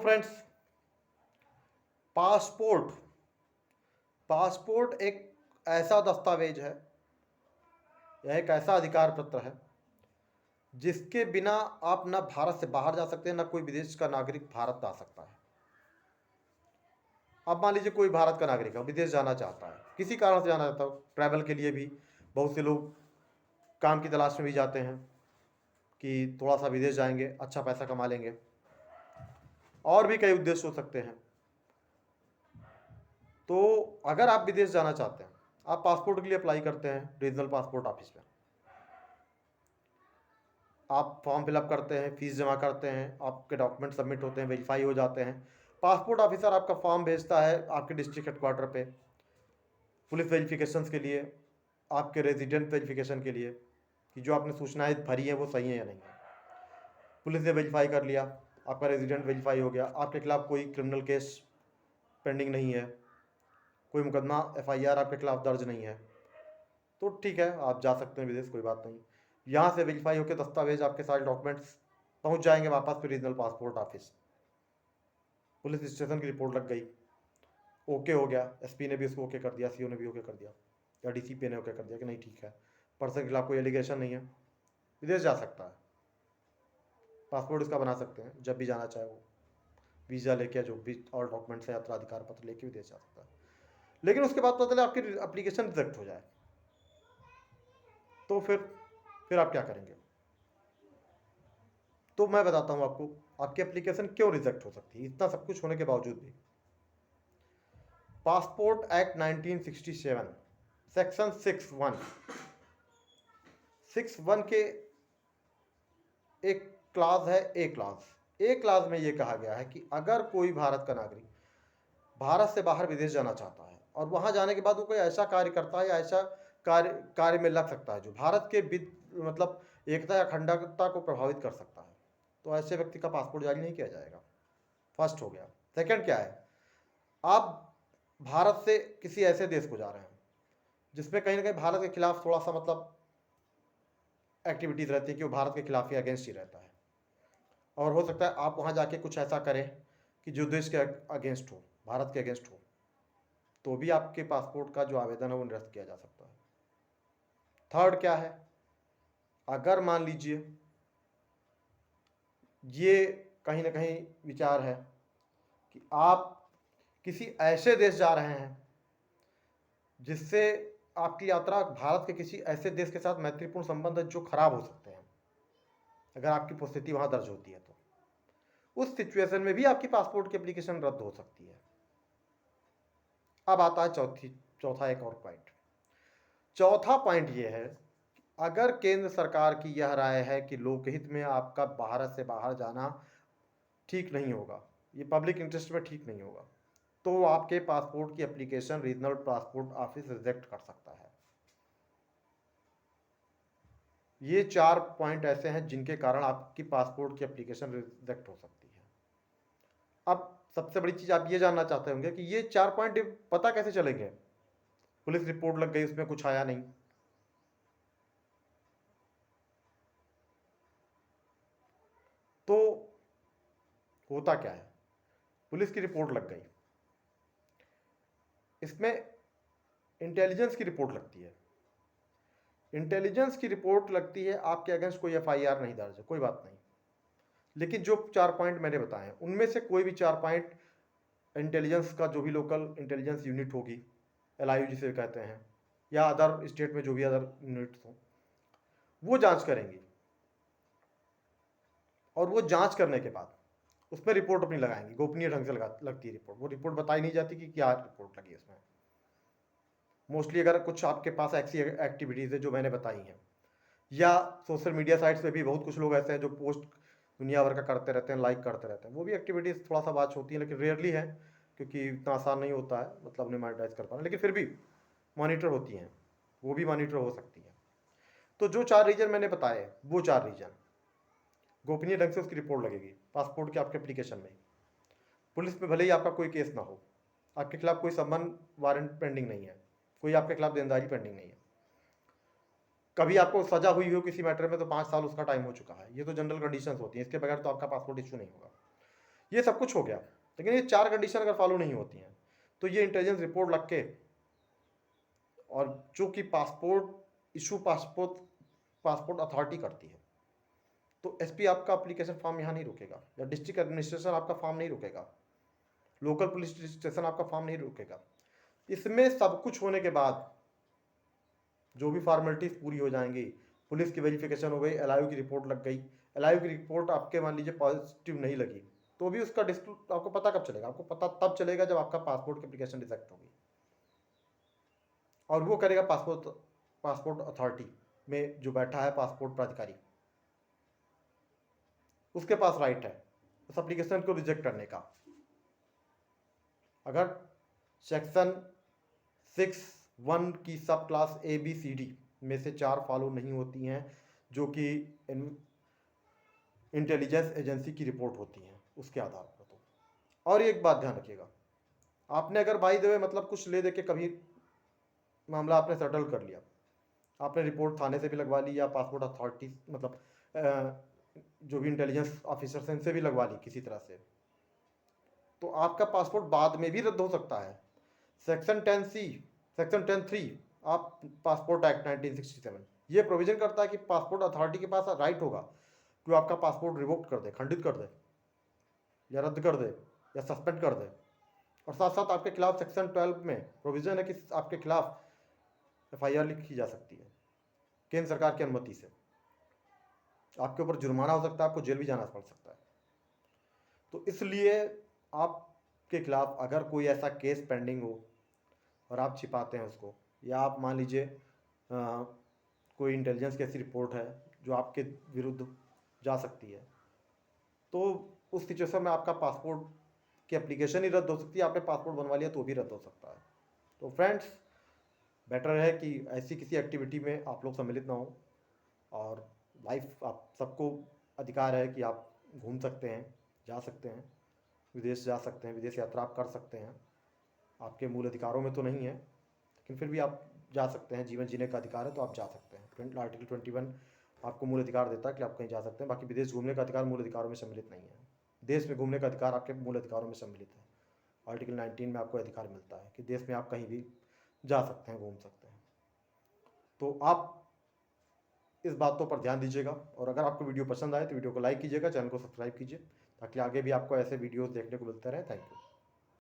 Friends, passport passport एक ऐसा दस्तावेज है, यह एक ऐसा अधिकार पत्र है जिसके बिना आप ना भारत से बाहर जा सकते हैं, ना कोई विदेश का नागरिक भारत आ सकता है। अब मान लीजिए कोई भारत का नागरिक है, विदेश जाना चाहता है, किसी कारण से जाना चाहता है, ट्रैवल के लिए भी बहुत से लोग काम की तलाश में भी जाते हैं कि थोड़ा सा विदेश जाएंगे, अच्छा पैसा कमा लेंगे, और भी कई उद्देश्य हो सकते हैं। तो अगर आप विदेश जाना चाहते हैं, आप पासपोर्ट के लिए अप्लाई करते हैं रीजनल पासपोर्ट ऑफिस में, आप फॉर्म फिलअप करते हैं, फीस जमा करते हैं, आपके डॉक्यूमेंट सबमिट होते हैं, वेरीफाई हो जाते हैं। पासपोर्ट ऑफिसर आपका फॉर्म भेजता है आपके डिस्ट्रिक्ट हेडक्वार्टर पे पुलिस वेरिफिकेशन के लिए, आपके रेजिडेंट वेरिफिकेशन के लिए कि जो आपने सूचनाएं भरी हैं वो सही है या नहीं है। पुलिस ने वेरीफाई कर लिया, आपका रेजिडेंट वेरीफाई हो गया, आपके खिलाफ कोई क्रिमिनल केस पेंडिंग नहीं है, कोई मुकदमा FIR आपके खिलाफ दर्ज नहीं है, तो ठीक है, आप जा सकते हैं विदेश, कोई बात नहीं। यहाँ से वेरीफाई होकर दस्तावेज आपके सारे डॉक्यूमेंट्स पहुँच जाएंगे वापस फिर regional passport office. Police station की रिपोर्ट लग गई, ओके हो गया, SP ने भी उसको ओके कर दिया, CO ने भी ओके कर दिया, या DCP ने ओके कर दिया कि नहीं ठीक है, पर्सन के खिलाफ कोई एलिगेशन नहीं है, विदेश जा सकता है। पासपोर्ट इसका बना सकते हैं, जब भी जाना चाहे वो वीज़ा लेके, जो भी और डॉक्यूमेंट्स है, यात्रा अधिकार पत्र लेके विदेश जा सकता है। लेकिन उसके बाद पता चले आपकी एप्लीकेशन रिजेक्ट हो जाए, तो फिर आप क्या करेंगे? तो मैं बताता हूं आपको आपकी एप्लीकेशन क्यों रिजेक्ट हो सकती है, इतना सब कुछ होने के बावजूद भी। पासपोर्ट एक्ट 1967 सेक्शन 6(1) के एक क्लास है, ए क्लास में ये कहा गया है कि अगर कोई भारत का नागरिक भारत से बाहर विदेश जाना चाहता है और वहां जाने के बाद वो कोई ऐसा कार्य करता है या ऐसा कार्य में लग सकता है जो भारत के मतलब एकता या अखंडता को प्रभावित कर सकता है, तो ऐसे व्यक्ति का पासपोर्ट जारी नहीं किया जाएगा। फर्स्ट हो गया। सेकंड क्या है, आप भारत से किसी ऐसे देश को जा रहे हैं जिसमें कहीं ना कहीं भारत के खिलाफ थोड़ा सा मतलब एक्टिविटीज रहती है कि वो भारत के खिलाफ ही अगेंस्ट ही रहता है, और हो सकता है आप वहां जाके कुछ ऐसा करें कि जो देश के अगेंस्ट हो, भारत के अगेंस्ट हो, तो भी आपके पासपोर्ट का जो आवेदन है वो निरस्त किया जा सकता है। थर्ड क्या है, अगर मान लीजिए ये कहीं ना कहीं विचार है कि आप किसी ऐसे देश जा रहे हैं जिससे आपकी यात्रा भारत के किसी ऐसे देश के साथ मैत्रीपूर्ण संबंध है जो खराब हो सकते हैं, अगर आपकी उपस्थिति वहां दर्ज होती है तो उस सिचुएशन में भी आपकी पासपोर्ट की एप्लीकेशन रद्द हो सकती है। अब आता है चौथा एक और पॉइंट। चौथा पॉइंट ये है, अगर केंद्र सरकार की यह राय है कि लोकहित में आपका भारत से बाहर जाना ठीक नहीं होगा, ये पब्लिक इंटरेस्ट में ठीक नहीं होगा, तो आपके पासपोर्ट की application regional passport office reject कर सकता है। ये 4 पॉइंट ऐसे हैं जिनके कारण आपकी पासपोर्ट की एप्लीकेशन रिजेक्ट हो सकती है। अब सबसे बड़ी चीज आप ये जानना चाहते होंगे कि ये 4 पॉइंट पता कैसे चलेंगे, पुलिस रिपोर्ट लग गई, उसमें कुछ आया नहीं, तो होता क्या है, पुलिस की रिपोर्ट लग गई, इसमें इंटेलिजेंस की रिपोर्ट लगती है, इंटेलिजेंस की रिपोर्ट लगती है, आपके अगेंस्ट कोई FIR नहीं दर्ज है, कोई बात नहीं, लेकिन जो 4 पॉइंट मैंने बताए हैं उनमें से कोई भी 4 पॉइंट इंटेलिजेंस का जो भी लोकल इंटेलिजेंस यूनिट होगी, LIU जिसे कहते हैं, या अदर स्टेट में जो भी अदर यूनिट्स हों, वो जांच करेंगी, और वो जांच करने के बाद उसमें रिपोर्ट अपनी लगाएंगी, गोपनीय ढंग से लगती है रिपोर्ट, वो रिपोर्ट बताई नहीं जाती कि क्या रिपोर्ट लगी उसमें। मोस्टली अगर कुछ आपके पास ऐसी एक्टिविटीज़ है जो मैंने बताई हैं, या सोशल मीडिया साइट्स पे भी बहुत कुछ लोग ऐसे हैं जो पोस्ट दुनिया भर का करते रहते हैं, लाइक करते रहते हैं, वो भी एक्टिविटीज़ थोड़ा सा बात होती है, लेकिन रेयरली है क्योंकि इतना आसान नहीं होता है मतलब उन्हें मोनेटाइज कर पाना, लेकिन फिर भी मॉनिटर होती हैं, वो भी मॉनिटर हो सकती है। तो जो 4 रीजन मैंने बताए, वो 4 रीजन गोपनीय ढंग से उसकी रिपोर्ट लगेगी पासपोर्ट के आपके एप्लीकेशन में, पुलिस में भले ही आपका कोई केस ना हो, आपके खिलाफ कोई सम्मन वारंट पेंडिंग नहीं है, कोई आपके खिलाफ देनदारी पेंडिंग नहीं है, कभी आपको सजा हुई हो किसी मैटर में तो 5 साल उसका टाइम हो चुका है, ये तो जनरल कंडीशंस होती हैं, इसके बगैर तो आपका पासपोर्ट इशू नहीं होगा। ये सब कुछ हो गया, लेकिन ये 4 कंडीशन अगर फॉलो नहीं होती हैं तो ये इंटेलिजेंस रिपोर्ट लग के, और जो कि पासपोर्ट अथॉरिटी करती है, तो एसपी आपका एप्लीकेशन फॉर्म यहाँ नहीं रुकेगा, या डिस्ट्रिक्ट एडमिनिस्ट्रेशन आपका फॉर्म नहीं रुकेगा, लोकल पुलिस स्टेशन आपका फॉर्म नहीं रुकेगा। इसमें सब कुछ होने के बाद जो भी फॉर्मेलिटीज पूरी हो जाएंगी, पुलिस की वेरिफिकेशन हो गई, एलआईयू की रिपोर्ट लग गई, एलआईयू की रिपोर्ट आपके मान लीजिए पॉजिटिव नहीं लगी, तो भी उसका डिस्प्यूट आपको पता कब चलेगा? आपको पता तब चलेगा जब आपका पासपोर्ट की एप्लीकेशन रिजेक्ट होगी, और वो करेगा पासपोर्ट अथॉरिटी में जो बैठा है पासपोर्ट प्राधिकारी, उसके पास राइट है उस एप्लीकेशन को रिजेक्ट करने का। अगर सेक्शन 6(1) की सब क्लास ABCD में से 4 फॉलो नहीं होती हैं, जो कि इंटेलिजेंस एजेंसी की रिपोर्ट होती हैं उसके आधार पर। तो और एक बात ध्यान रखिएगा, आपने अगर बाई द वे मतलब कुछ ले दे के कभी मामला आपने सेटल कर लिया, आपने रिपोर्ट थाने से भी लगवा ली या पासपोर्ट अथॉरिटी मतलब जो भी इंटेलिजेंस ऑफिसर से इनसे भी लगवा ली किसी तरह से, तो आपका पासपोर्ट बाद में भी रद्द हो सकता है। सेक्शन 10(3) आप पासपोर्ट एक्ट 1967 ये प्रोविजन करता है कि पासपोर्ट अथॉरिटी के पास राइट होगा कि वो आपका पासपोर्ट रिवोक्ट कर दे, खंडित कर दे, या रद्द कर दे, या सस्पेंड कर दे। और साथ साथ आपके खिलाफ सेक्शन 12 में प्रोविजन है कि आपके खिलाफ FIR लिखी जा सकती है केंद्र सरकार की अनुमति से, आपके ऊपर जुर्माना हो सकता है, आपको जेल भी जाना पड़ सकता है। तो इसलिए आपके खिलाफ अगर कोई ऐसा केस पेंडिंग हो और आप छिपाते हैं उसको, या आप मान लीजिए कोई इंटेलिजेंस की ऐसी रिपोर्ट है जो आपके विरुद्ध जा सकती है, तो उस सिचुएशन में आपका पासपोर्ट की एप्लीकेशन ही रद्द हो सकती है। आपने पासपोर्ट बनवा लिया तो भी रद्द हो सकता है। तो फ्रेंड्स, बेटर है कि ऐसी किसी एक्टिविटी में आप लोग सम्मिलित ना हो, और लाइफ आप सबको अधिकार है कि आप घूम सकते हैं, जा सकते हैं, विदेश जा सकते हैं, विदेश यात्रा आप कर सकते हैं। आपके मूल अधिकारों में तो नहीं है, लेकिन फिर भी आप जा सकते हैं, जीवन जीने का अधिकार है तो आप जा सकते हैं। आर्टिकल 21 आपको मूल अधिकार देता है कि आप कहीं जा सकते हैं। बाकी विदेश घूमने का अधिकार मूल अधिकारों में सम्मिलित नहीं है। देश में घूमने का अधिकार आपके मूल अधिकारों में सम्मिलित है। आर्टिकल 19 में आपको अधिकार मिलता है कि देश में आप कहीं भी जा सकते हैं, घूम सकते हैं। तो आप इस बातों पर ध्यान दीजिएगा, और अगर आपको वीडियो पसंद आए तो वीडियो को लाइक कीजिएगा, चैनल को सब्सक्राइब कीजिए, ताकि आगे भी आपको ऐसे वीडियोस देखने को मिलते रहे। Thank you.